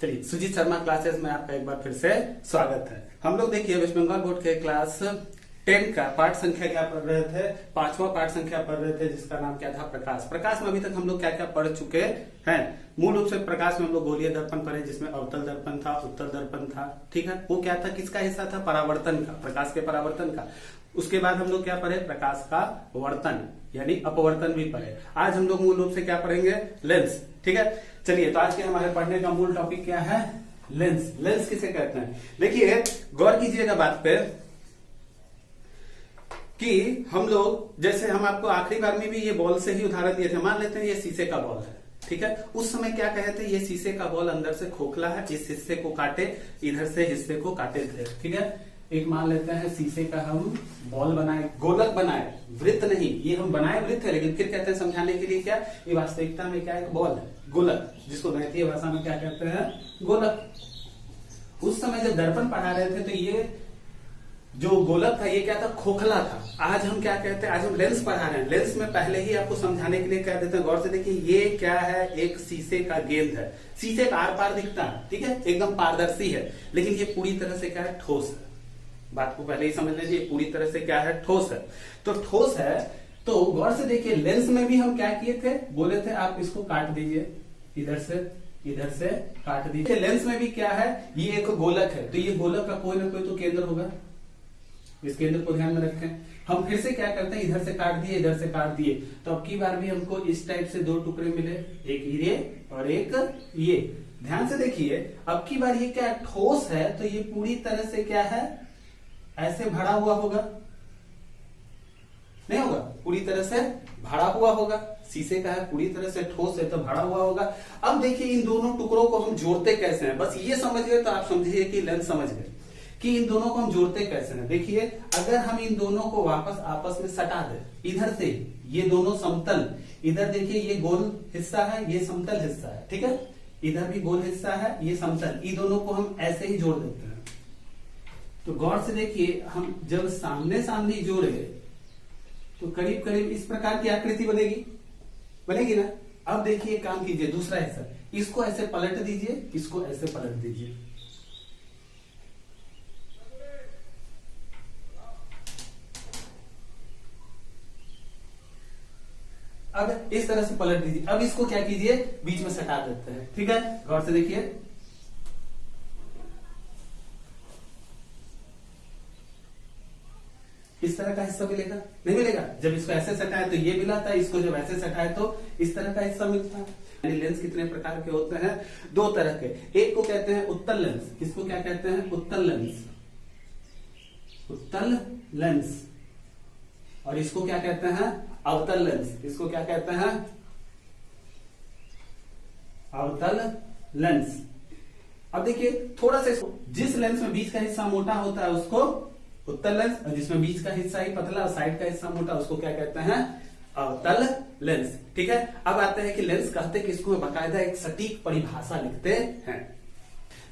चलिए, सुजीत शर्मा क्लासेस में आपका एक बार फिर से स्वागत है। हम लोग देखिए वेस्ट बंगाल बोर्ड के क्लास 10 का पाठ संख्या क्या पढ़ रहे थे, पांचवा पाठ संख्या पढ़ रहे थे जिसका नाम क्या था, प्रकाश। प्रकाश में अभी तक हम लोग क्या क्या पढ़ चुके हैं। मूल रूप से प्रकाश में हम लोग गोलीय दर्पण पढ़े, जिसमें अवतल दर्पण था, उत्तल दर्पण था। ठीक है, वो क्या था, किसका हिस्सा था, परावर्तन का, प्रकाश के परावर्तन का। उसके बाद हम लोग क्या पढ़े, प्रकाश का वर्तन यानी अपवर्तन भी पढ़े। आज हम लोग मूल रूप से क्या पढ़ेंगे, लेंस। ठीक है, चलिए, तो आज के हमारे पढ़ने का मूल टॉपिक क्या है, लेंस। लेंस किसे कहते हैं, देखिए गौर कीजिएगा बात पे कि हम लोग, जैसे हम आपको आखिरी बार में भी ये बॉल से ही उदाहरण दिए थे। मान लेते हैं ये शीशे का बॉल है, ठीक है। उस समय क्या कहे थे, ये शीशे का बॉल अंदर से खोखला है, इस हिस्से को काटे, इधर से हिस्से को काटे थे। ठीक है, एक मान लेते हैं शीशे का हम बॉल बनाए, गोलक बनाए, वृत्त नहीं, ये हम बनाए वृत्त है, लेकिन फिर कहते हैं समझाने के लिए क्या, ये वास्तविकता में क्या एक बॉल है, गोलक, जिसको गणितीय भाषा में क्या कहते हैं, गोलक। उस समय जब दर्पण पढ़ा रहे थे तो ये जो गोलक था ये क्या था, खोखला था। आज हम क्या कहते हैं, आज हम लेंस पढ़ा रहे हैं। लेंस में पहले ही आपको समझाने के लिए कह देते हैं, गौर से देखिए, ये क्या है, एक शीशे का गेंद है। शीशे का आर पार दिखता है, ठीक है, एकदम पारदर्शी है, लेकिन ये पूरी तरह से क्या है, ठोस है। बात को पहले ही समझ लीजिए, पूरी तरह से क्या है, ठोस है। तो ठोस है, तो गौर से देखिए, लेंस में भी हम क्या किए थे, बोले थे आप इसको काट दीजिए, इधर से काट दीजिए। लेंस में भी क्या है, ये एक गोलक है, तो ये गोलक का कोई ना कोई तो केंद्र होगा, इस केंद्र को ध्यान में रखें। हम फिर से क्या करते हैं, इधर से काट दिए, इधर से काट दिए, तो अब की बार भी हमको इस टाइप से दो टुकड़े मिले, एक ये और एक ये। ध्यान से देखिए, अब की बार ये क्या ठोस है, तो ये पूरी तरह से क्या है, ऐसे भरा हुआ होगा, नहीं होगा, पूरी तरह से भरा हुआ होगा। शीशे का है, पूरी तरह से ठोस है, तो भरा हुआ होगा। अब देखिए इन दोनों टुकड़ों को हम जोड़ते कैसे हैं, बस ये समझ गए तो आप समझिए कि लेंस समझ गए कि इन दोनों को हम जोड़ते कैसे हैं। देखिए, अगर हम इन दोनों को वापस आपस में सटा दें, इधर से ये दोनों समतल, इधर देखिए ये गोल हिस्सा है, ये समतल हिस्सा है, ठीक है, इधर भी गोल हिस्सा है, ये समतल, इन दोनों को हम ऐसे ही जोड़ देते हैं। तो गौर से देखिए, हम जब सामने सामने जोड़े तो करीब करीब इस प्रकार की आकृति बनेगी ना। अब देखिए, काम कीजिए, दूसरा हिस्सा, इसको ऐसे पलट दीजिए, इसको ऐसे पलट दीजिए। अब इस तरह से पलट दीजिए। अब इसको क्या कीजिए, बीच में सटा देते हैं, ठीक है। गौर से देखिए, इस तरह का हिस्सा मिलेगा, नहीं मिलेगा। जब इसको ऐसे सटाए तो ये मिला था, इसको जब ऐसे सटाए तो इस तरह का हिस्सा मिलता है। लेंस कितने प्रकार के होते हैं, दो तरह के। एक को कहते हैं उत्तल लेंस, किसको क्या कहते हैं, उत्तल लेंस, उत्तल लेंस। और इसको क्या कहते हैं, अवतल लेंस। इसको क्या कहते हैं, अवतल लेंस। अब देखिए थोड़ा सा, जिस लेंस में बीच का हिस्सा मोटा होता है उसको उत्तल लेंस, और जिसमें बीच का हिस्सा ही पतला और साइड का हिस्सा मोटा, उसको क्या कहते हैं, अवतल लेंस। ठीक है, अब आते हैं कि लेंस कहते किसको, बाकायदा एक सटीक परिभाषा लिखते हैं।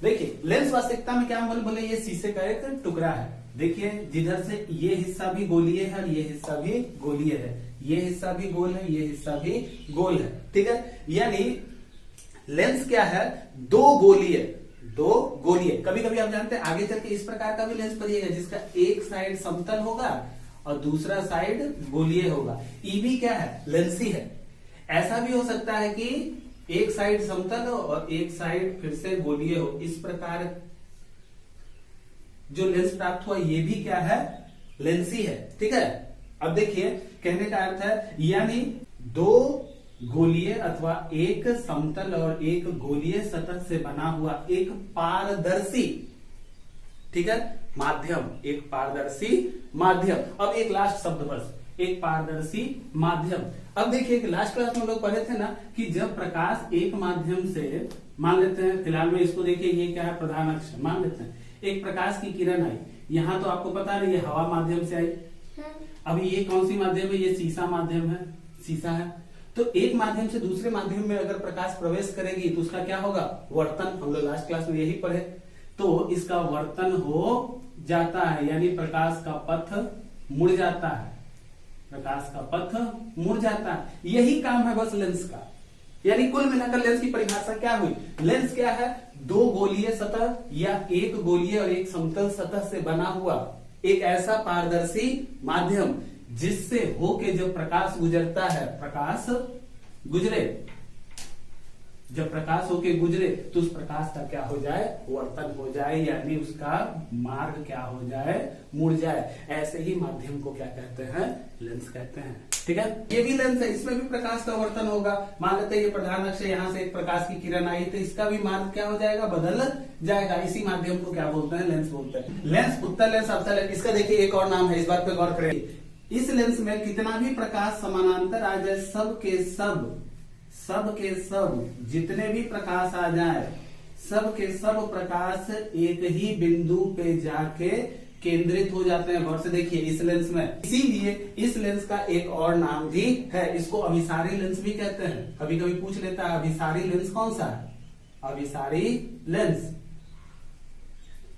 देखिए, लेंस वास्तविकता में क्या बोले, ये शीशे का एक टुकड़ा है। देखिए, जिधर से ये हिस्सा भी गोलीय है और ये हिस्सा भी गोलीय है, ये हिस्सा भी गोल है, ये हिस्सा भी गोल है, ठीक है। यानी लेंस क्या है, दो गोलीय। कभी कभी आप जानते हैं, आगे चल के इस प्रकार का भी लेंस पढ़िएगा, जिसका एक साइड समतल होगा और दूसरा साइड गोलीय होगा। ये भी क्या है, लेंस ही है। ऐसा भी हो सकता है कि एक साइड समतल हो और एक साइड फिर से गोलीय हो। इस प्रकार जो लेंस प्राप्त हुआ ये भी क्या है, लेंस ही है, ठीक है। अब देखिए, कहने का अर्थ है, यानी दो गोलीय अथवा एक समतल और एक गोलीय सतह से बना हुआ एक पारदर्शी, ठीक है, माध्यम, एक पारदर्शी माध्यम। अब एक लास्ट शब्द बस, एक पारदर्शी माध्यम। अब देखिए, लास्ट क्लास में लोग पढ़े थे ना कि जब प्रकाश एक माध्यम से, मान लेते हैं फिलहाल में इसको देखिए, ये क्या है, प्रधान अक्ष, मान लेते हैं एक प्रकाश की किरण आई, यहां तो आपको पता है ये हवा माध्यम से आई। अब ये कौन सी माध्यम है, ये शीशा माध्यम है, शीशा है। तो एक माध्यम से दूसरे माध्यम में अगर प्रकाश प्रवेश करेगी तो उसका क्या होगा, वर्तन। हम लोग लास्ट क्लास में यही पढ़े, तो इसका वर्तन हो जाता है, यानी प्रकाश का पथ मुड़ जाता है, प्रकाश का पथ मुड़ जाता है। यही काम है बस लेंस का। यानी कुल मिलाकर लेंस की परिभाषा क्या हुई? लेंस क्या है? दो गोलीय सतह या एक गोलीय और एक समतल सतह से बना हुआ एक ऐसा पारदर्शी माध्यम जिससे होके जब प्रकाश गुजरता है, प्रकाश गुजरे, जब प्रकाश होके गुजरे तो उस प्रकाश का क्या हो जाए? वर्तन हो जाए, यानी उसका मार्ग क्या हो जाए? मुड़ जाए। ऐसे ही माध्यम को क्या कहते हैं? लेंस कहते हैं। ठीक है, ये भी लेंस है, इसमें भी प्रकाश का वर्तन होगा। मान लेते हैं ये प्रधान अक्ष है, यहाँ से एक प्रकाश की किरण आई तो इसका भी मार्ग क्या हो जाएगा? बदल जाएगा। इसी माध्यम को क्या बोलते हैं? लेंस बोलते हैं। लेंस, उत्तल लेंस, अवतल लेंस, इसका देखिए एक और नाम है, इस बात पे गौर करें। इस लेंस में कितना भी प्रकाश समानांतर आ जाए, सब के सब जितने भी प्रकाश आ जाए, सब के सब प्रकाश एक ही बिंदु पे जाके केंद्रित हो जाते हैं। गौर से देखिए इस लेंस में, इसीलिए इस लेंस का एक और नाम भी है, इसको अभिसारी लेंस भी कहते हैं। कभी कभी पूछ लेता है अभिसारी लेंस कौन सा है? अभिसारी लेंस,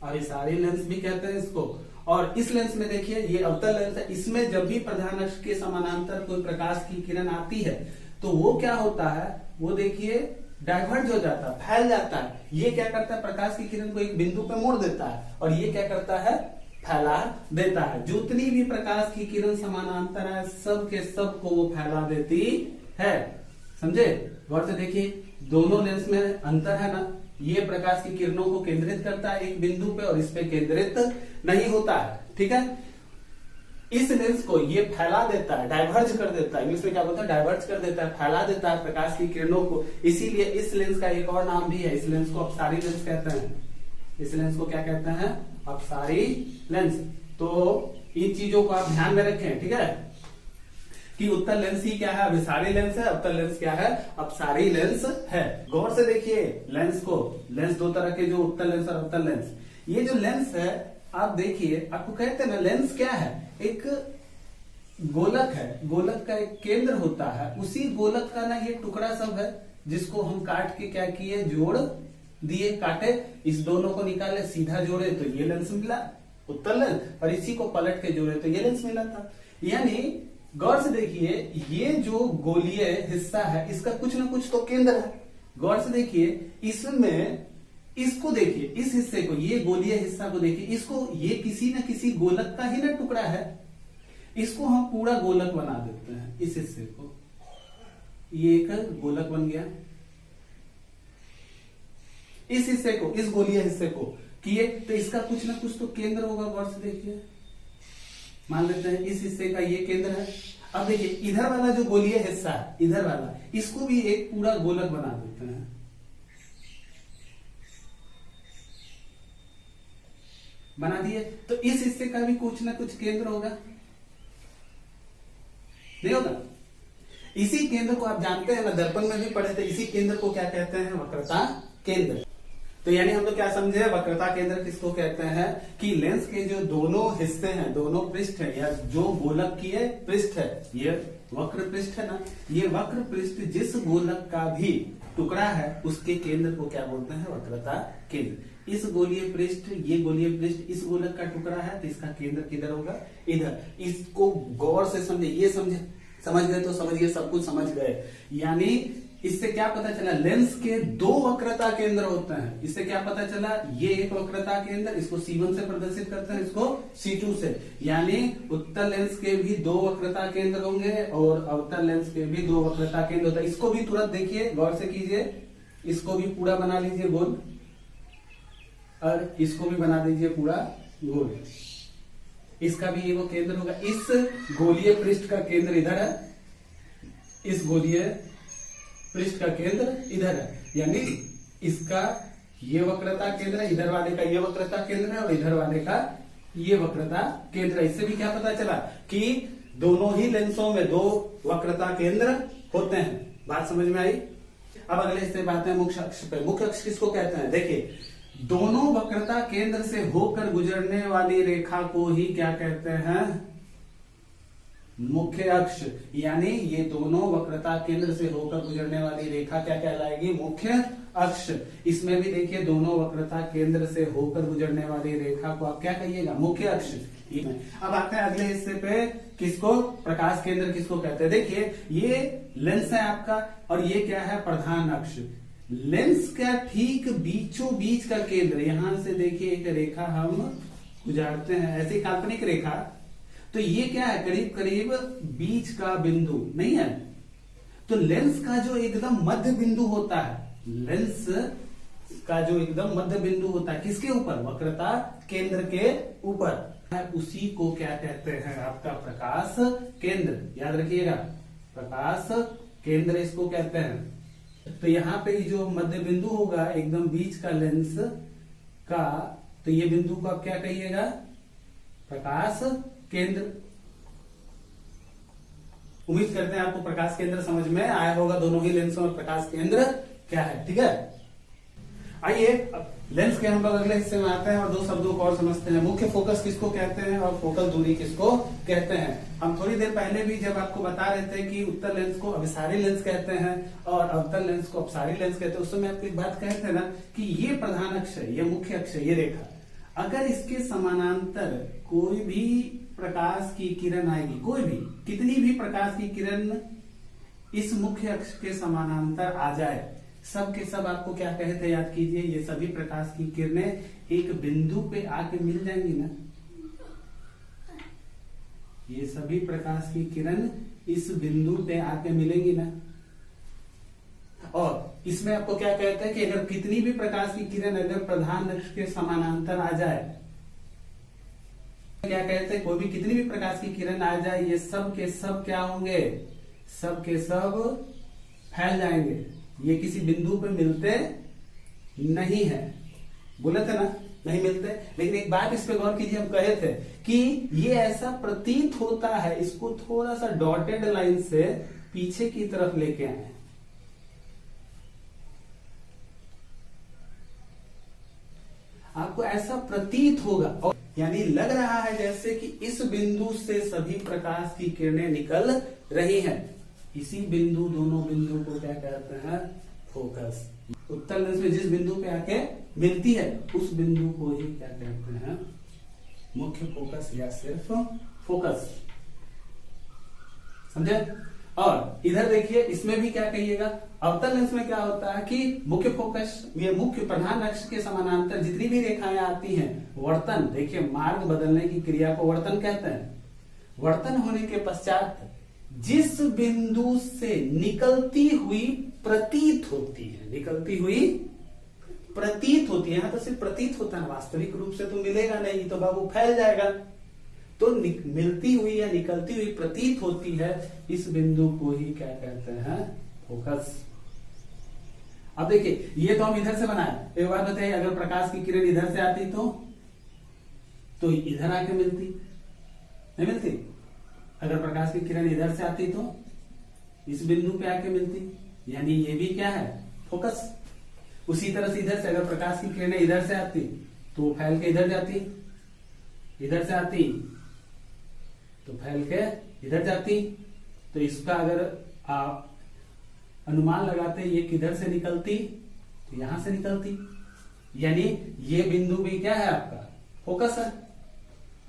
अभिसारी लेंस भी कहते हैं इसको। और इस लेंस में देखिए ये अवतल लेंस है, इसमें जब भी प्रधान अक्ष के समानांतर कोई प्रकाश की किरण आती है तो वो क्या होता है? वो देखिए डाइवर्ज हो जाता है, फैल जाता है। ये क्या करता है? प्रकाश की किरण को एक बिंदु पे मोड़ देता है और ये क्या करता है? फैला देता है। जितनी भी प्रकाश की किरण समानांतर है, सब के सब को वो फैला देती है। समझे? गौर से देखिए दोनों लेंस में अंतर है ना। ये प्रकाश की किरणों को केंद्रित करता है एक बिंदु पे और इस पे केंद्रित नहीं होता है। ठीक है, इस लेंस को ये फैला देता है, डाइवर्ज कर देता है। इंग्लिश में क्या बोलते हैं? डाइवर्ज कर देता है, फैला देता है प्रकाश की किरणों को। इसीलिए इस लेंस का एक और नाम भी है, इस लेंस को अपसारी लेंस कहते हैं। इस लेंस को क्या कहते हैं? अपसारी लेंस। तो इन चीजों को आप ध्यान में रखें। ठीक है, कि उत्तल लेंस ही क्या है? अभिसारी लेंस है। अवतल लेंस क्या है? अपसारी लेंस है। गौर से देखिए लेंस को, लेंस दो तरह के, जो उत्तल लेंस और अवतल लेंस। ये जो लेंस है आप देखिए, आपको कहते हैं ना लेंस क्या है? एक गोलक है, गोलक का एक केंद्र होता है, उसी गोलक का ना ये टुकड़ा सब है जिसको हम काट के क्या किए? जोड़ दिए, काटे, इस दोनों को निकाले, सीधा जोड़े तो ये लेंस मिला, उत्तल लेंस, और इसी को पलट के जोड़े तो ये लेंस मिला था। यानी गौर से देखिए ये जो गोलीय हिस्सा है इसका कुछ ना कुछ तो केंद्र है। गौर से देखिए इसमें, इसको देखिए, इस हिस्से को, ये गोलीय हिस्सा को देखिए, इसको, ये किसी न किसी गोलक का ही ना टुकड़ा है। इसको हम पूरा गोलक बना देते हैं, इस हिस्से को, ये एक गोलक बन गया। इस हिस्से को, इस गोलीय हिस्से को किए तो इसका कुछ ना कुछ तो केंद्र होगा। गौर से देखिए, मान लेते हैं इस हिस्से का ये केंद्र है। अब देखिए इधर वाला जो गोलीय हिस्सा है, इधर वाला, इसको भी एक पूरा गोलक बना देते हैं। बना दिए तो इस हिस्से का भी कुछ ना कुछ केंद्र होगा, नहीं होगा? इसी केंद्र को आप जानते हैं ना, दर्पण में भी पढ़े थे, इसी केंद्र को क्या कहते हैं? वक्रता केंद्र। तो यानी हम लोग क्या समझे? वक्रता केंद्र किसको कहते हैं? कि लेंस के जो दोनों हिस्से हैं, दोनों पृष्ठ है, या जो गोलक की है पृष्ठ है, ये वक्र पृष्ठ है ना, ये वक्र पृष्ठ जिस गोलक का भी टुकड़ा है उसके केंद्र को क्या बोलते हैं? वक्रता केंद्र। इस गोलीय पृष्ठ, ये गोलीय पृष्ठ इस गोलक का टुकड़ा है तो इसका केंद्र किधर होगा? इधर। इसको गौर से समझे, ये समझ गए तो समझिए सब कुछ समझ गए। यानी इससे क्या पता चला? लेंस के दो वक्रता केंद्र होते हैं। इससे क्या पता चला? ये एक वक्रता केंद्र, इसको C1 से प्रदर्शित करते हैं, इसको C2 से। यानी उत्तल लेंस के भी दो वक्रता केंद्र होंगे और अवतल लेंस के भी दो वक्रता केंद्र होता है। इसको भी तुरंत देखिए, गौर से कीजिए, इसको भी पूरा बना लीजिए गोल और इसको भी बना दीजिए पूरा गोल। इसका भी ये वो केंद्र होगा। इस गोलीय पृष्ठ का केंद्र इधर है, इस गोलीय पृष्ठ का केंद्र इधर है, यानी इसका ये वक्रता केंद्र है, इधर वाले का ये वक्रता केंद्र है और इधर वाले का ये वक्रता केंद्र है। इससे भी क्या पता चला कि दोनों ही लेंसों में दो वक्रता केंद्र होते हैं। बात समझ में आई? अब अगले हिस्से बात है मुख्य अक्ष पे। मुख्य अक्ष किसको कहते हैं? देखिए दोनों वक्रता केंद्र से होकर गुजरने वाली रेखा को ही क्या कहते हैं? मुख्य अक्ष। यानी ये दोनों वक्रता केंद्र से होकर गुजरने वाली रेखा क्या कहलाएगी? मुख्य अक्ष। इसमें भी देखिए दोनों वक्रता केंद्र से होकर गुजरने वाली रेखा को आप क्या कहिएगा? मुख्य अक्ष। अब आते हैं अगले हिस्से पे, किसको? प्रकाश केंद्र किसको कहते हैं? देखिए ये लेंस है आपका और ये क्या है? प्रधान अक्ष। लेंस का ठीक बीचों बीच का केंद्र, यहां से देखिए एक रेखा हम गुजारते हैं, ऐसी काल्पनिक रेखा, तो ये क्या है? करीब करीब बीच का बिंदु नहीं है। तो लेंस का जो एकदम मध्य बिंदु होता है, लेंस का जो एकदम मध्य बिंदु होता है, किसके ऊपर? वक्रता केंद्र के ऊपर, उसी को क्या कहते हैं? आपका प्रकाश केंद्र। याद रखिएगा, प्रकाश केंद्र इसको कहते हैं। तो यहाँ पे जो मध्य बिंदु होगा एकदम बीच का लेंस का, तो ये बिंदु को आप क्या कहिएगा? प्रकाश केंद्र। उम्मीद करते हैं आपको प्रकाश केंद्र समझ में आया होगा, दोनों ही लेंसों में प्रकाश केंद्र क्या है। ठीक है, आइए लेंस के हम लोग अगले हिस्से में आते हैं और दो शब्दों को और समझते हैं। मुख्य फोकस किसको कहते हैं और फोकल दूरी किसको कहते हैं? हम थोड़ी देर पहले भी जब आपको बता रहे थे कि उत्तर लेंस को अभिसारी लेंस कहते हैं और अवतल लेंस को अपसारी लेंस कहते हैं, उस समय आपको एक बात कहते हैं ना कि ये प्रधान अक्ष है, ये मुख्य अक्ष है, ये रेखा, अगर इसके समानांतर कोई भी प्रकाश की किरण आएगी, कोई भी कितनी भी प्रकाश की किरण इस मुख्य अक्ष के समानांतर आ जाए, सब के सब आपको क्या कहे थे? याद कीजिए, ये सभी प्रकाश की किरणें एक बिंदु पे आके मिल जाएंगी ना। ये सभी प्रकाश की किरण इस बिंदु पे आके मिलेंगी ना। और इसमें आपको क्या कहते हैं कि अगर कितनी भी प्रकाश की किरण अगर प्रधान अक्ष के समानांतर आ जाए, क्या कहते हैं? कोई भी कितनी भी प्रकाश की किरण आ जाए, ये सब के सब क्या होंगे? सब के सब फैल जाएंगे। ये किसी बिंदु पे मिलते नहीं है, बोले थे ना, नहीं मिलते। लेकिन एक बात इस पे गौर कीजिए, हम कहे थे कि ये ऐसा प्रतीत होता है, इसको थोड़ा सा डॉटेड लाइन से पीछे की तरफ लेके आए, आपको ऐसा प्रतीत होगा, और यानी लग रहा है जैसे कि इस बिंदु से सभी प्रकाश की किरणें निकल रही हैं। इसी बिंदु, दोनों बिंदु को क्या कहते हैं? फोकस। उत्तर लेंस में जिस बिंदु पे आके मिलती है उस बिंदु को ही क्या कहते हैं? मुख्य फोकस या सिर्फ फोकस। समझे? और इधर देखिए, इसमें भी क्या कहिएगा? अवतल लेंस में क्या होता है कि मुख्य फोकस, ये मुख्य प्रधान अक्ष के समानांतर जितनी भी रेखाएं आती हैं, वर्तन, देखिए मार्ग बदलने की क्रिया को वर्तन कहते हैं। वर्तन होने के पश्चात जिस बिंदु से निकलती हुई प्रतीत होती है, निकलती हुई प्रतीत होती है, यहां तो सिर्फ प्रतीत होता है, वास्तविक रूप से तो मिलेगा नहीं, तो बाबू फैल जाएगा। तो मिलती हुई या निकलती हुई प्रतीत होती है, इस बिंदु को ही क्या कहते हैं? फोकस। अब देखिए, ये तो हम इधर से बनाए। एक बात बताइए, अगर प्रकाश की किरण इधर से आती तो इधर आके मिलती, नहीं मिलती? अगर प्रकाश की किरण इधर से आती तो इस बिंदु पे आके मिलती, यानी ये भी क्या है? फोकस। उसी तरह से इधर से अगर प्रकाश की किरणें इधर से आती तो फैल के इधर जाती, इधर से आती तो फैल के इधर जाती। तो इसका अगर आप अनुमान लगाते ये किधर से निकलती, तो यहां से निकलती, यानी ये बिंदु भी क्या है? आपका फोकस है,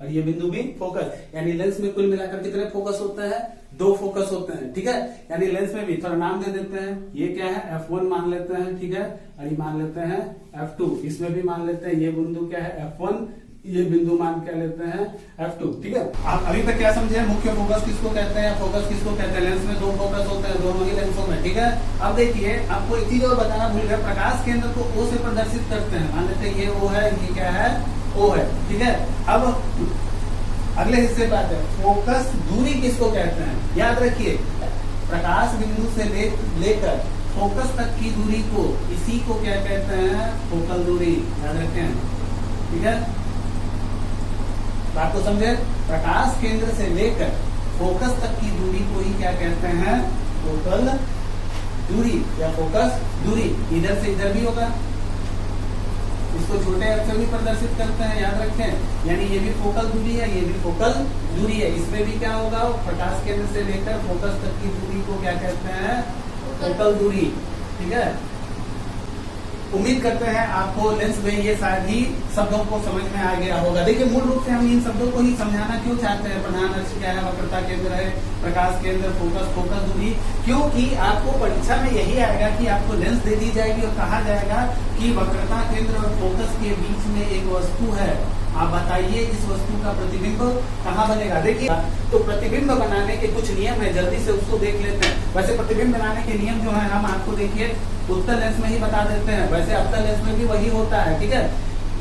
और ये बिंदु भी फोकस। यानी लेंस में कुल मिलाकर कितने फोकस होते हैं? 2 फोकस होते हैं। ठीक है, यानी लेंस में भी थोड़ा नाम दे देते हैं, ये क्या है? F1 मान लेते हैं, ठीक है, और ये मान लेते हैं F2। इसमें भी मान लेते हैं, ये बिंदु क्या है? F1, ये बिंदु मान क्या लेते हैं? F2। ठीक है, आप अभी तक क्या समझे? मुख्य फोकस किसको कहते हैं, फोकस किसको कहते हैं? लेंस में 2 फोकस होते हैं, दोनों ही लेंसों में। ठीक है, अब देखिए, आपको एक चीज और बताना भूल गया, प्रकाश केंद्र को O से प्रदर्शित करते हैं। मान लेते हैं ये O है, ये क्या है? O है। ठीक है, अब अगले हिस्से पे आते हैं, फोकस दूरी किसको कहते हैं? याद रखिए, प्रकाश बिंदु से लेकर फोकस तक की दूरी को, इसी को क्या कहते हैं? फोकल दूरी। याद रखें, ठीक है, बात को समझे? प्रकाश केंद्र से लेकर फोकस तक की दूरी को ही क्या कहते हैं? फोकल दूरी या फोकस दूरी। इधर से इधर भी होगा, इसको छोटे एफ से भी प्रदर्शित करते हैं, याद रखें। यानी ये भी फोकल दूरी है, ये भी फोकल दूरी है। इसमें भी क्या होगा, प्रकाश केंद्र से लेकर फोकस तक की दूरी को क्या कहते हैं, फोकल दूरी। ठीक है, उम्मीद करते हैं आपको लेंस में ये सारी शब्दों को समझ में आ गया होगा। देखिए मूल रूप से हम इन शब्दों को ही समझाना क्यों चाहते हैं। प्रधान अक्ष क्या है, वक्रता केंद्र है, प्रकाश केंद्र, फोकस, फोकस दूरी। क्योंकि आपको परीक्षा में यही आएगा कि आपको लेंस दे दी जाएगी और कहा जाएगा कि वक्रता केंद्र और फोकस के बीच में एक वस्तु है, आप बताइए इस वस्तु का प्रतिबिंब कहाँ बनेगा। देखिए तो प्रतिबिंब बनाने के कुछ नियम है, जल्दी से उसको देख लेते हैं। वैसे प्रतिबिंब बनाने के नियम जो है हम आपको देखिए उत्तल लेंस में ही बता देते हैं, वैसे अवतल लेंस में भी वही होता है। ठीक है,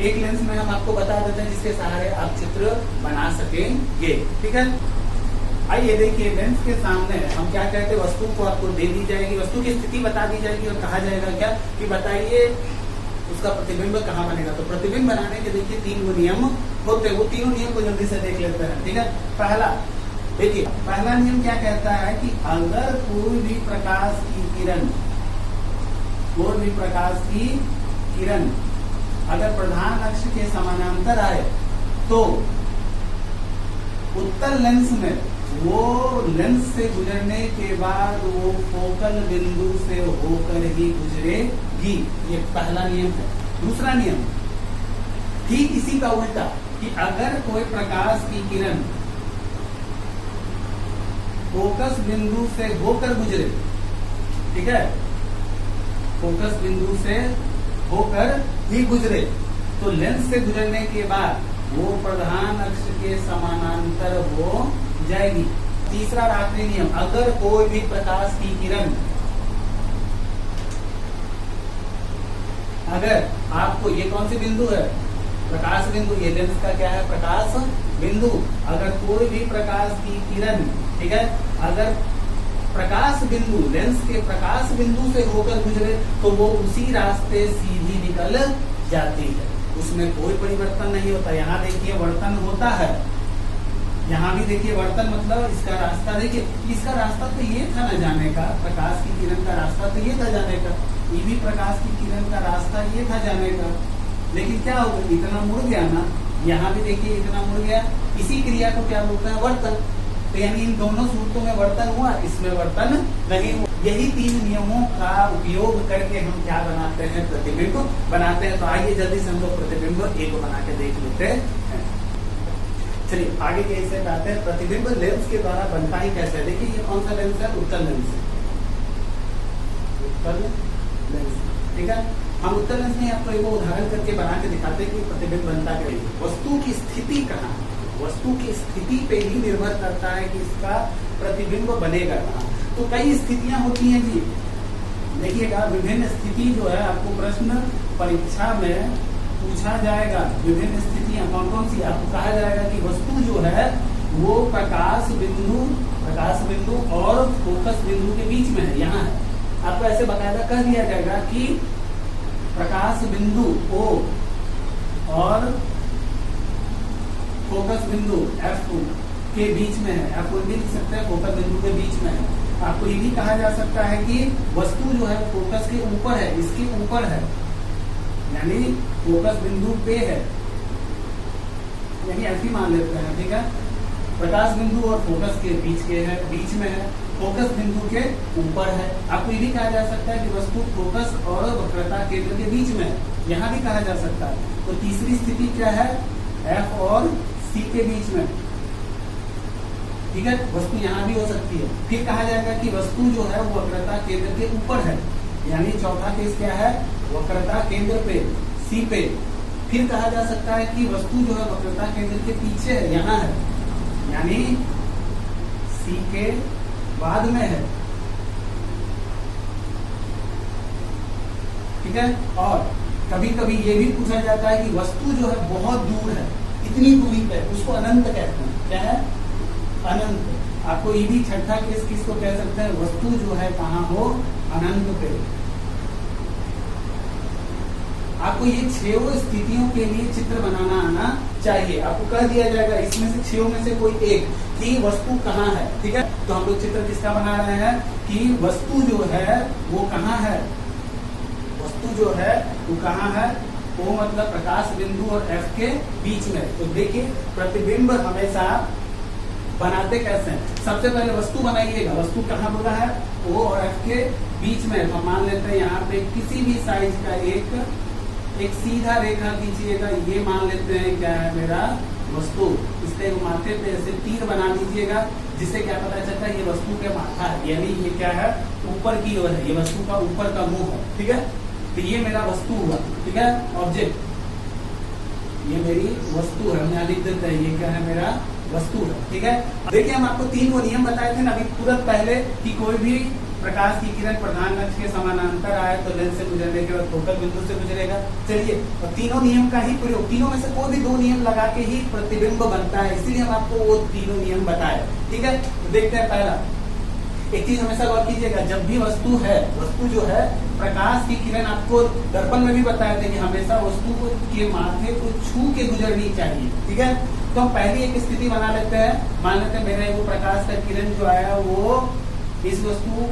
एक लेंस में हम आपको बता देते हैं जिसके सहारे आप चित्र बना सकेंगे। ठीक है, आइए देखिए लेंस के सामने हम क्या कहते हैं, वस्तु को आपको दे दी जाएगी, वस्तु की स्थिति बता दी जाएगी और कहा जाएगा क्या कि बताइए उसका प्रतिबिंब कहाँ बनेगा। तो प्रतिबिंब बनाने के देखिए 3 नियम होते हैं, वो तीनों नियम को जल्दी से देख लेते हैं। ठीक है, पहला देखिए, पहला नियम क्या कहता है कि अगर कोई भी प्रकाश की किरण, कोई भी प्रकाश की किरण अगर प्रधान अक्ष के समानांतर आए तो उत्तल लेंस में वो लेंस से गुजरने के बाद वो फोकल बिंदु से होकर ही गुजरेगी। ये पहला नियम है। दूसरा नियम ठीक इसी का उल्टा कि अगर कोई प्रकाश की किरण फोकस बिंदु से होकर गुजरे, ठीक है, फोकस बिंदु से होकर ही गुजरे तो लेंस से गुजरने के बाद वो प्रधान अक्ष के समानांतर हो जाएगी। तीसरा आखिरी नियम, अगर कोई भी प्रकाश की किरण, अगर आपको, ये कौन सी बिंदु है, प्रकाश बिंदु, ये लेंस का क्या है, प्रकाश बिंदु। अगर कोई भी प्रकाश की किरण, ठीक है, अगर प्रकाश बिंदु, लेंस के प्रकाश बिंदु से होकर गुजरे तो वो उसी रास्ते सीधी निकल जाती है, उसमें कोई परिवर्तन नहीं होता। यहाँ देखिए वर्तन होता है, यहाँ भी देखिए वर्तन, मतलब इसका रास्ता देखिए, इसका रास्ता तो ये था ना जाने का, प्रकाश की किरण का रास्ता तो ये था जाने का, ये भी प्रकाश की किरण का रास्ता ये था जाने का, लेकिन क्या हो गया, इतना मुड़ गया ना, यहाँ भी देखिए इतना मुड़ गया। इसी क्रिया को क्या बोलते हैं, वर्तन। तो यानी इन दोनों सूत्रों में वर्तन हुआ, इसमें वर्तन नहीं हुआ। यही 3 नियमों का उपयोग करके हम क्या बनाते हैं, प्रतिबिंब बनाते हैं। तो आइए जल्दी से हम लोग प्रतिबिंब एक बना के देख लेते हैं। चलिए आगे के हिस्से पे आते हैं। प्रतिबिंब लेंस के द्वारा बनता ही कैसे है। देखिए ये कौन सा लेंस है, उत्तल लेंस है, उत्तल लेंस। ठीक है, हम उत्तल लेंस में आपको एक उदाहरण करके बना के दिखाते हैं कि प्रतिबिंब बनता कैसे। वस्तु की स्थिति कहाँ, वस्तु की स्थिति पे ही निर्भर करता है कि इसका प्रतिबिंब बनेगा कहाँ। तो कई स्थितियां होती हैं जी, देखिएगा विभिन्न स्थिति जो है आपको प्रश्न परीक्षा में पूछा जाएगा। विभिन्न स्थितियां कौन कौन सी, आपको कहा जाएगा कि वस्तु जो है वो प्रकाश बिंदु और फोकस बिंदु के बीच में है, यहाँ है। आपको ऐसे बकायदा कह दिया जाएगा कि प्रकाश बिंदु O और फोकस बिंदु F के बीच में है। आप भी लिख सकते हैं फोकस बिंदु के बीच में है। आपको ये भी कहा जा सकता है कि वस्तु जो है फोकस के ऊपर है, इसके ऊपर है, यानी फोकस बिंदु पे है, यानी ऐसी मान लेते हैं। ठीक है, प्रकाश बिंदु और फोकस के बीच में है, फोकस बिंदु के ऊपर है। आपको ये भी कहा जा सकता है कि वस्तु फोकस और वक्रता केंद्र के बीच में है, यहाँ भी कहा जा सकता है। तो तीसरी स्थिति क्या है, F और C के बीच में। ठीक है, वस्तु यहाँ भी हो सकती है। फिर कहा जाएगा कि वस्तु जो है वो वक्रता केंद्र के ऊपर है, यानी चौथा केस क्या है, वक्रता केंद्र पे, C पे। फिर कहा जा सकता है कि वस्तु जो है वक्रता केंद्र के पीछे है, यहाँ है, यानी C के बाद में है। ठीक है, और कभी कभी ये भी पूछा जाता है कि वस्तु जो है बहुत दूर है, इतनी दूरी पे, उसको अनंत कहते हैं। क्या है, अनंत। आपको ये भी छठा केस किसको कह सकते हैं, वस्तु जो है कहाँ हो, अनंत पे। आपको ये 6 स्थितियों के लिए चित्र बनाना आना चाहिए। आपको कह दिया जाएगा इसमें से 6 में से कोई एक कि वस्तु कहाँ है। ठीक है, तो हम लोग चित्र किसका बना रहे हैं कि वस्तु जो है वो कहाँ है, वस्तु जो है वो कहाँ है, O मतलब प्रकाश बिंदु और F के बीच में। तो देखिए प्रतिबिंब हमेशा बनाते कैसे हैं, सबसे पहले वस्तु बनाइएगा। वस्तु कहाँ बोला है, O और F के बीच में। तो मान लेते हैं यहाँ पे किसी भी साइज का एक सीधा रेखा खींचिएगा। ये मान लेते हैं क्या है मेरा वस्तु। इसके माथे पे ऐसे तीर बना दीजिएगा, जिससे क्या पता चलता है ये वस्तु के माथा है, यानी ये क्या है ऊपर की ओर है, ये वस्तु का ऊपर का मुंह है। ठीक है, तो ये मेरा वस्तु हुआ। ठीक है, ऑब्जेक्ट, ये मेरी वस्तु है। हम यहाँ लिख देते हैं ये क्या है मेरा वस्तु है। ठीक है, देखिए हम आपको 3 वो नियम बताए थे ना अभी तुरंत पहले कि कोई भी प्रकाश की किरण प्रधान अक्ष के समानांतर आए तो लेंस से गुजरने के बाद फोकल बिंदु से गुजरेगा। चलिए, और तीनों नियम का ही प्रयोग, तीनों में से कोई भी 2 नियम लगा के ही प्रतिबिंब बनता है, इसीलिए हम आपको वो तीनों नियम बताए। ठीक है, तो देखते हैं पहला। एक चीज हमेशा गौर कीजिएगा, जब भी वस्तु है, वस्तु जो है प्रकाश की किरण, आपको दर्पण में भी बताया था कि हमेशा वस्तु को के माथे को छू के गुजरनी चाहिए। ठीक है, तो हम पहली एक स्थिति बना लेते हैं। मान लेते हैं मेरा वो प्रकाश का किरण जो आया वो इस वस्तु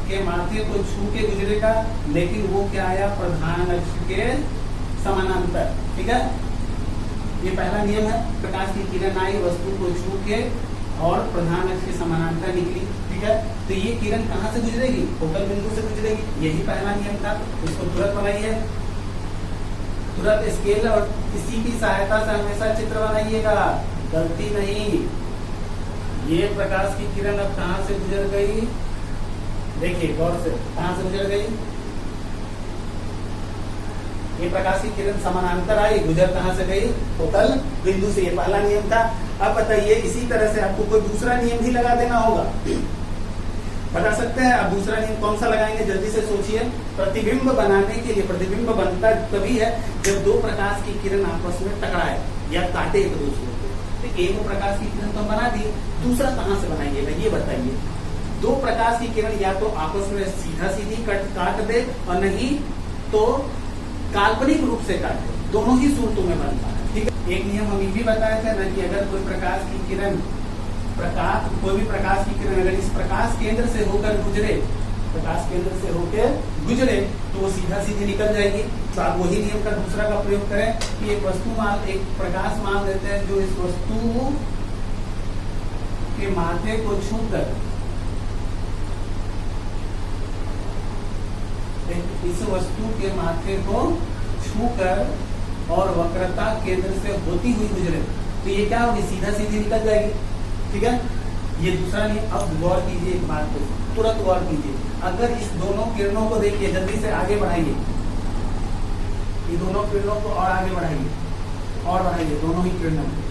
के माथे को छू के गुजरेगा, लेकिन वो क्या आया प्रधान अक्ष के समानांतर। ठीक है, ये पहला नियम है। प्रकाश की किरण आई वस्तु को छू के और प्रधान अक्ष के समानांतर निकली। ठीक है, तो ये किरण कहाँ से गुजरेगी, फोकल बिंदु से गुजरेगी। यही पहला नियम था। इसको तुरंत बनाइए, तुरंत स्केल और किसी की सहायता से हमेशा चित्र बनाइएगा, गलती नहीं। ये प्रकाश की किरण अब कहाँ से गुजर गई, देखिए गौर से, कहाँ से गुजर गई। ये प्रकाश की किरण समानांतर आई, गुजर कहाँ से गई, फोकल बिंदु से। ये पहला नियम था। अब बताइए इसी तरह से आपको कोई दूसरा नियम भी लगा देना होगा, बता सकते हैं। अब दूसरा नियम कौन सा लगाएंगे, जल्दी से सोचिए। प्रतिबिंब बनाने के लिए, प्रतिबिंब बनता तभी है जब 2 प्रकाश की किरण आपस में टकराए या काटे एक दूसरे को। तो एक प्रकाश की किरण तो बना दी, दूसरा कहाँ से बनाइएगा ये बताइए। 2 प्रकाश की किरण या तो आपस में सीधा सीधी काट दे और नहीं तो काल्पनिक रूप से काटे, दोनों ही सूरतों में बनता है। ठीक है, एक नियम हम ये भी बताए थे ना कि अगर कोई प्रकाश की किरण, कोई भी प्रकाश की किरण अगर इस प्रकाश केंद्र से होकर गुजरे, प्रकाश केंद्र से होकर गुजरे तो वो सीधा सीधी निकल जाएगी। तो आप वही नियम का दूसरा का प्रयोग करें कि एक प्रकाश मान लेते हैं जो इस वस्तु के माथे को छूकर, इस वस्तु के माथे को छूकर और वक्रता केंद्र से होती हुई गुजरे, तो ये क्या होगी, सीधा सीधी निकल जाएगी। ठीक है, ये दूसरा नियम। अब गौर कीजिए एक बात को, तुरंत गौर कीजिए। अगर इस दोनों किरणों को देखिए, जल्दी से आगे बढ़ाइए, ये दोनों किरणों को और आगे बढ़ाइए, और बढ़ाइए दोनों ही किरणों को।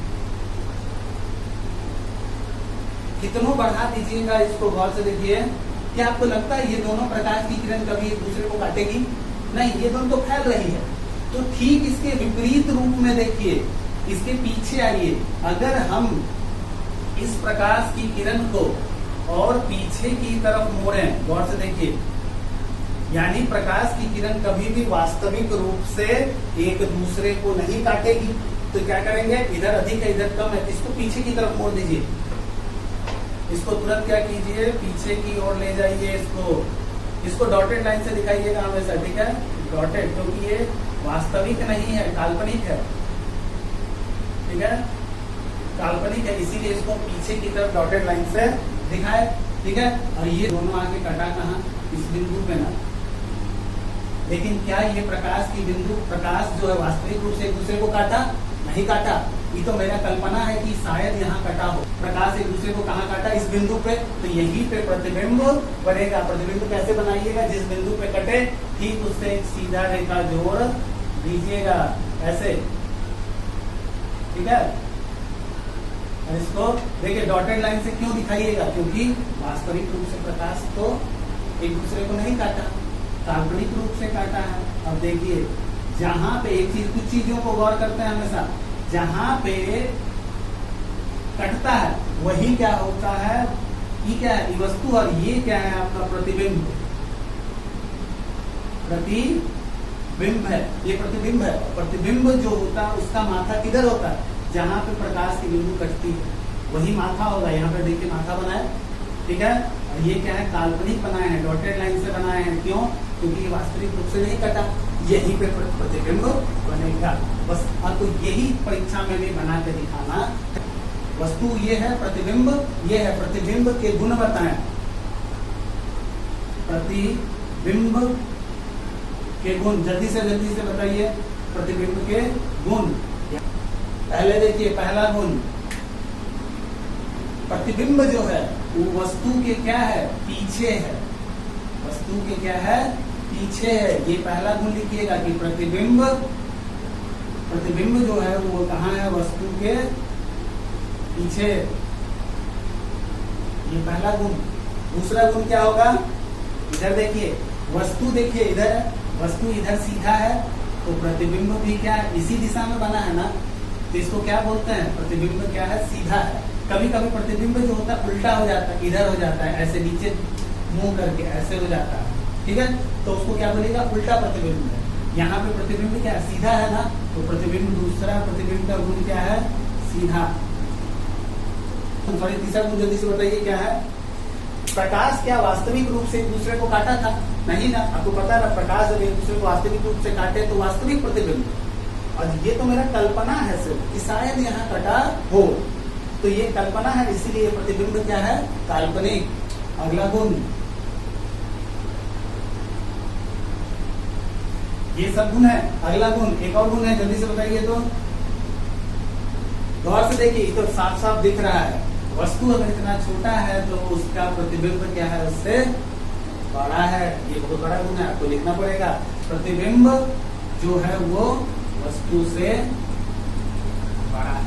कितनों बढ़ा दीजिएगा इसको, गौर से देखिए। क्या आपको लगता है ये दोनों प्रकाश की किरण कभी एक दूसरे को काटेगी? नहीं, ये दोनों तो फैल रही है। तो ठीक इसके विपरीत रूप में देखिए, इसके पीछे आइए। अगर हम इस प्रकाश की किरण को और पीछे की तरफ मोड़ें, गौर से देखिए, यानी प्रकाश की किरण कभी भी वास्तविक रूप से एक दूसरे को नहीं काटेगी। तो क्या करेंगे, इधर अधिक है इधर कम है, इसको पीछे की तरफ मोड़ दीजिए। इसको तुरंत क्या कीजिए, पीछे की ओर ले जाइए। इसको डॉटेड लाइन से दिखाइएगा हमेशा। ठीक है, डॉटेड, क्योंकि ये वास्तविक नहीं है, काल्पनिक है। ठीक है, काल्पनिक है, इसीलिए इसको पीछे की तरफ डॉटेड लाइन से दिखाए। ठीक है, और ये दोनों आके कटा कहाँ, इस बिंदु पे ना। लेकिन क्या ये प्रकाश जो है वास्तविक रूप से एक दूसरे को काटा? नहीं काटा। ये तो मेरा कल्पना है कि शायद यहाँ कटा हो। प्रकाश एक दूसरे को कहाँ काटा, इस बिंदु पे। तो यहीं पे प्रतिबिंब बनेगा। प्रतिबिंब कैसे बनाइएगा, जिस बिंदु पे कटे ठीक उससे एक सीधा रेखा जोड़ दीजिएगा, ऐसे। ठीक है, इसको देखिए डॉटेड लाइन से क्यों दिखाइएगा, क्योंकि वास्तविक रूप से प्रकाश तो एक दूसरे को नहीं काटा, काल्पनिक रूप से काटा है। अब देखिए जहां पे एक चीज, कुछ चीजों को गौर करते हैं हमेशा, जहां पे कटता है वही क्या होता है, ये क्या है, वस्तु, और ये क्या है आपका प्रतिबिंब। प्रतिबिंब है, ये प्रतिबिंब है। प्रतिबिंब जो होता है उसका माथा किधर होता है, जहां पे प्रकाश की बिंदु कटती है वही माथा होगा। यहाँ पे देखिए माथा बना है। ठीक है, और ये क्या है, काल्पनिक बनाए हैं, डॉटेड लाइन से बनाए हैं। क्यों, क्योंकि ये वास्तविक रूप से नहीं कटा। यहीं पे प्रतिबिंब बनेगा। बस आपको यही परीक्षा में भी बना के दिखाना। वस्तु ये है, प्रतिबिंब ये है, प्रतिबिंब के गुण बताएं। प्रतिबिंब के गुण जल्दी से बताइए। प्रतिबिंब के गुण पहले देखिए, पहला गुण, प्रतिबिंब जो है वो वस्तु के क्या है, पीछे है। वस्तु के क्या है, पीछे है। ये पहला गुण लिखिएगा कि प्रतिबिंब जो है वो कहाँ है, वस्तु के पीछे। ये पहला गुण। दूसरा गुण क्या होगा, इधर देखिए, वस्तु देखिए इधर है, वस्तु इधर सीधा है, तो प्रतिबिंब भी क्या है, इसी दिशा में बना है ना, तो इसको क्या बोलते हैं, प्रतिबिंब क्या है, सीधा है। कभी कभी प्रतिबिंब जो होता है उल्टा हो जाता है, इधर हो जाता है, ऐसे नीचे मुंह करके ऐसे हो जाता है, ठीक है, तो उसको क्या बोलेगा, उल्टा प्रतिबिंब है। यहाँ पे प्रतिबिंब क्या है, सीधा है ना, तो प्रतिबिंब, दूसरा प्रतिबिंब का गुण क्या है, सीधा। सॉरी, तीसरा गुण जल्दी से बताइए क्या है। प्रकाश क्या वास्तविक रूप से एक दूसरे को काटा था, नहीं ना, आपको पता है ना, प्रकाश जब एक दूसरे को वास्तविक रूप से काटे तो वास्तविक प्रतिबिंब। और ये तो मेरा कल्पना है सिर्फ कि शायद यहाँ कटा हो, तो ये कल्पना है, इसीलिए प्रतिबिंब क्या है, काल्पनिक। अगला गुण, ये सब गुण है। अगला गुण, एक और गुण है, जल्दी से बताइए। तो गौर से देखिए, तो साफ साफ दिख रहा है, वस्तु अगर इतना छोटा है तो उसका प्रतिबिंब क्या है, उससे बड़ा है। ये बहुत बड़ा गुण है, आपको लिखना पड़ेगा। प्रतिबिंब जो है वो वस्तु से बड़ा है।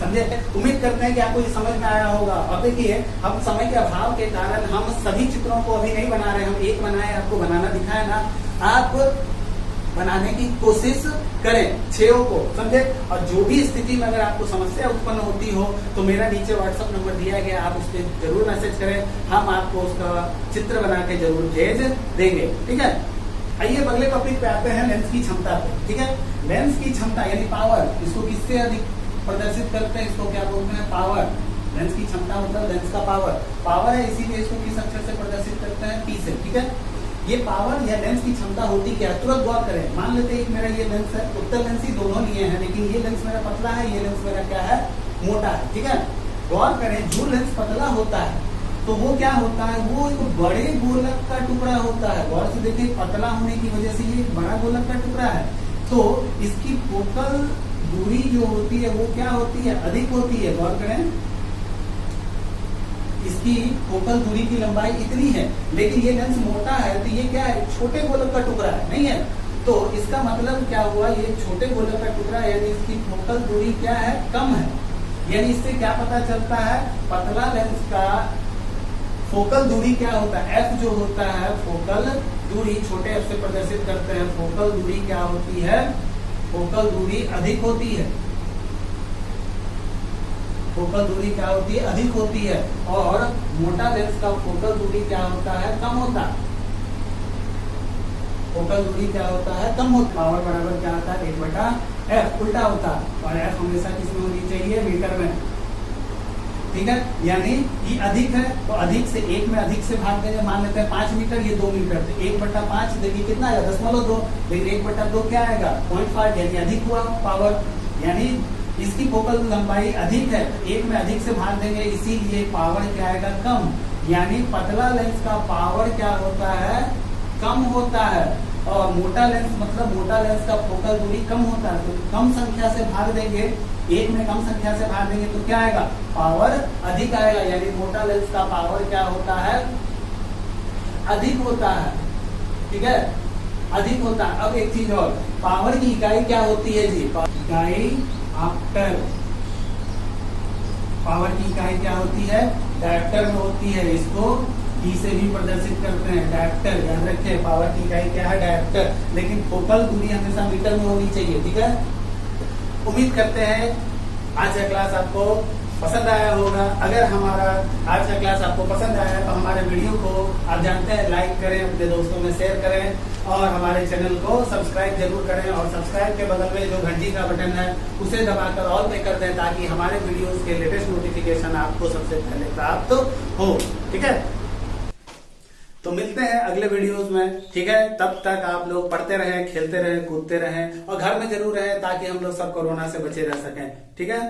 समझे? उम्मीद करते हैं कि आपको ये समझ में आया होगा। अब देखिए, हम समय के अभाव के कारण हम सभी चित्रों को अभी नहीं बना रहे, हम एक बनाए, आपको बनाना दिखाया ना, आप बनाने की कोशिश करें 6 को, समझे। और जो भी स्थिति में अगर आपको समस्या उत्पन्न होती हो तो मेरा नीचे व्हाट्सएप नंबर दिया गया, आप उस पर जरूर मैसेज करें, हम आपको उसका चित्र बना के जरूर भेज देंगे, ठीक है। आइए अगले टॉपिक पे आते हैं, लेंस की क्षमता पे, ठीक है। लेंस की क्षमता यानी पावर, इसको किससे अधिक प्रदर्शित करते हैं, इसको क्या बोलते हैं, पावर। लेंस की क्षमता मतलब लेंस का पावर है, इसीलिए इसको किस अक्षर से प्रदर्शित करते हैं, P से, ठीक है। ये पावर या लेंस की क्षमता होती क्या है, तुरंत गौर करें। मान लेते हैं मेरा ये लेंस है, उत्तल लेंस ही दोनों लिए हैं, लेकिन ये लेंस मेरा पतला है, ये लेंस मेरा क्या है, मोटा है, ठीक है। गौर करें, जो लेंस पतला होता है तो वो क्या होता है, वो एक बड़े गोलक का टुकड़ा होता है। गौर से देखिए, पतला होने की वजह से ये बड़ा गोलक का टुकड़ा है, तो इसकी फोकल दूरी जो होती है वो क्या होती है, अधिक होती है। गौर करें, इसकी फोकल दूरी की लंबाई इतनी है, लेकिन ये लेंस मोटा है तो ये क्या है, छोटे गोलक का टुकड़ा है, नहीं है। तो इसका मतलब क्या हुआ, ये छोटे गोलक का टुकड़ा है, यानी इसकी फोकल दूरी क्या है, कम है। यानी इससे क्या पता चलता है, पतला लेंस का फोकल दूरी क्या होता है, F जो होता है, फोकल दूरी, छोटे F से प्रदर्शित करते हैं, फोकल दूरी क्या होती है, फोकल दूरी अधिक होती है। फोकल दूरी क्या होती है, अधिक होती है। और मोटा लेंस का फोकल दूरी क्या होता है, कम होता है। फोकल दूरी क्या होता है, कम होता है। पावर बराबर क्या होता है, 1/f, उल्टा होता है। और f हमेशा किसमें होनी चाहिए, मीटर में, ठीक है। यानी ये अधिक है तो अधिक से, 1 में अधिक से भाग देंगे, मान लेते हैं 5 मीटर, ये 2 मीटर, तो 1/5 देखिए कितना आएगा, 0.2, लेकिन 1/2 क्या आएगा, 0.5, यानी अधिक हुआ पावर। यानी इसकी फोकल लंबाई अधिक है, 1 में अधिक से भाग देंगे, इसीलिए पावर क्या आएगा, कम। यानी पतला लेंस का पावर क्या होता है, कम होता है। और मोटा लेंस मतलब मोटा लेंस का फोकल दूरी कम होता है, तो कम संख्या से भाग देंगे, 1 में कम संख्या से भाग देंगे तो क्या आएगा, पावर अधिक आएगा। यानी मोटा लेंस का पावर क्या होता है, अधिक होता है, ठीक है, अधिक होता है। अब एक चीज और, पावर की इकाई क्या होती है जी, इकाई डायप्टर। पावर की इकाई क्या होती है, डायप्टर में होती है। इसको P से भी प्रदर्शित करते हैं, डायप्टर, याद रखें, पावर की इकाई क्या है, डायप्टर। लेकिन फोकल दूरी हमेशा मीटर में होनी चाहिए, ठीक है। उम्मीद करते हैं आज का क्लास आपको पसंद आया होगा। अगर हमारा आज का क्लास आपको पसंद आया है तो हमारे वीडियो को आप जानते हैं लाइक करें, अपने दोस्तों में शेयर करें और हमारे चैनल को सब्सक्राइब जरूर करें। और सब्सक्राइब के बगल में जो घंटी का बटन है उसे दबाकर ऑल पे कर दें, ताकि हमारे वीडियोस के लेटेस्ट नोटिफिकेशन आपको सबसे पहले प्राप्त हो, ठीक है। तो मिलते हैं अगले वीडियोस में, ठीक है। तब तक आप लोग पढ़ते रहें, खेलते रहें, कूदते रहें और घर में जरूर रहें ताकि हम लोग सब कोरोना से बचे रह सकें, ठीक है।